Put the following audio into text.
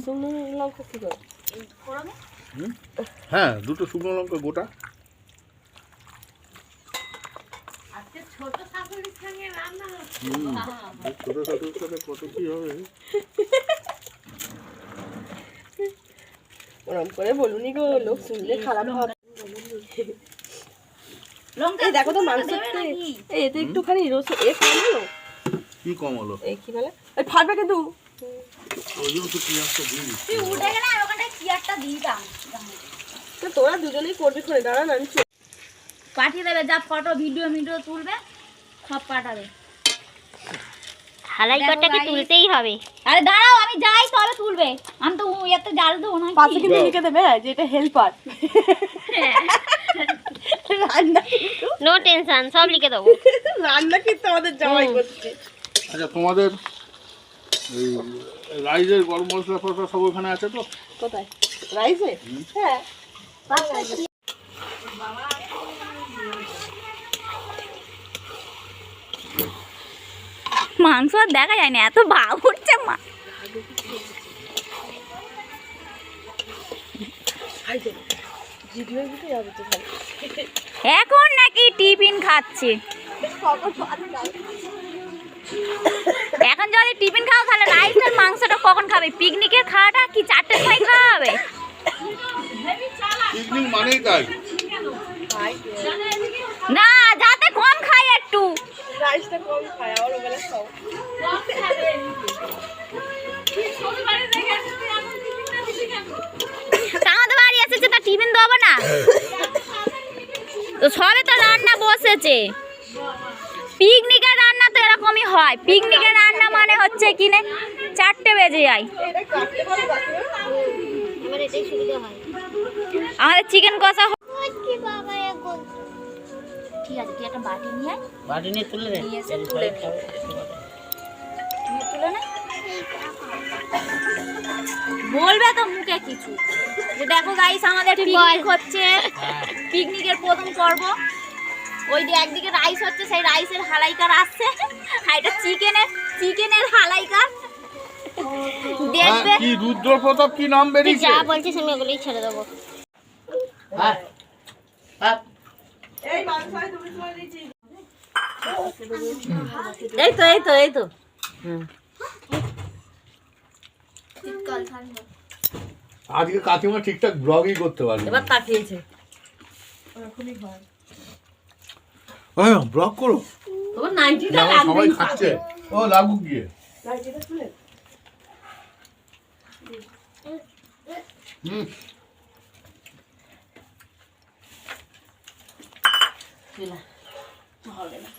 শুকনো লঙ্কা কি করে? হ্যাঁ, দুটো শুকনো লঙ্কা গোটা। ছোট শাশুড়ির সঙ্গে রান্না ছোট শাশুড়ির সাথে কত কি হবে। ওরম করে বলুনি গো, লোক শুনলে খারাপ হবে। এই দেখো তো মাংস এতে একটুখানি রসুন এ কম হলো। কি কম হলো? এই কি বলে এই ফাটবে কিন্তু। ওই জন্য তো পেঁয়াজটা দিয়ে দিচ্ছি। তুই উঠে গেলে আর ওখানে কি একটা দিতাম। তো তোরা দুজনেই করবি করে, দাঁড়া না আমি পাঠিয়ে দেবে, যা ফটো ভিডিও তুলবে সব পাঠাবে। হালাই কটাকে তুলতেই হবে। আরে দাঁড়াও, আমি যাই তবে তুলবে। আমি তো এতে জাল দেবো না। পাশে কিন্তু লিখে দেবে যে এটা হেল্পার। রান্না নো টেনশন, সব লিখে দেবো। রান্না কিন্তু আমাদের জামাই করছে। আচ্ছা, তোমাদের এই রাইসের গরম মশলা ফসলা সব ওখানে আছে তো? কোথায় রাইসে? হ্যাঁ মাংস আর দেখা যায় না, এত ভাব উঠছে মা। এখন নাকি টিফিন খাচ্ছে। এখন যদি টিফিন খাও তাহলে রাইসের মাংসটা কখন খাবে? পিকনিকের খাওয়াটা কি 4টের সময় খাওয়া হবে? পিকনিক মানেই তাই। না, যাতে কম খাই একটু। রাইসটা কম খায় আর ওবেলা খাও। আমাদের বাড়ি এসেছে তা টিফিন দেবো না? তো সবে তো রান্না বসেছে। পিকনিকের রান্না তো এরকমই হয়। পিকনিকের রান্না মানে হচ্ছে কিনে 4টে বেজে যায়। আমার এটাই সুবিধা হয়। আমাদের চিকেন কষা ঠিক আছে, তুই একটা বাটি নিয়ে আয়। বাটি নিয়ে তুলে দে। নিয়ে এসে তুলে নে। তুলে নে। বলবে তো মুখে কিছু যে দেখো গাইস আমাদের পিকনিক হচ্ছে, পিকনিকের প্রথম পর্ব। ওই যে একদিকে রাইস হচ্ছে, সেই রাইসের হালাইকার আসছে, আর এটা চিকেনের হালাইকার দেখবে। কি রুদ্র প্রতাপ কি নাম তুই বেরিয়েছে? যা বলছিস আমি ওগুলোই ছেড়ে দেবো। হ্যাঁ হ্যাঁ এই মাংস হয় তুমি সময় দিয়েছি। এই তো এই তো এই তো। আজকে কাকিমা ঠিকঠাক ব্লগই করতে পারবে। এবার তাকিয়েছে। হ্যাঁ, ব্লগ করো। তোমার 90টা যেমন লাগবে। সবাই খাচ্ছে। ও লাগুক গিয়ে। রাইসটা তুলে হুম। হবে না।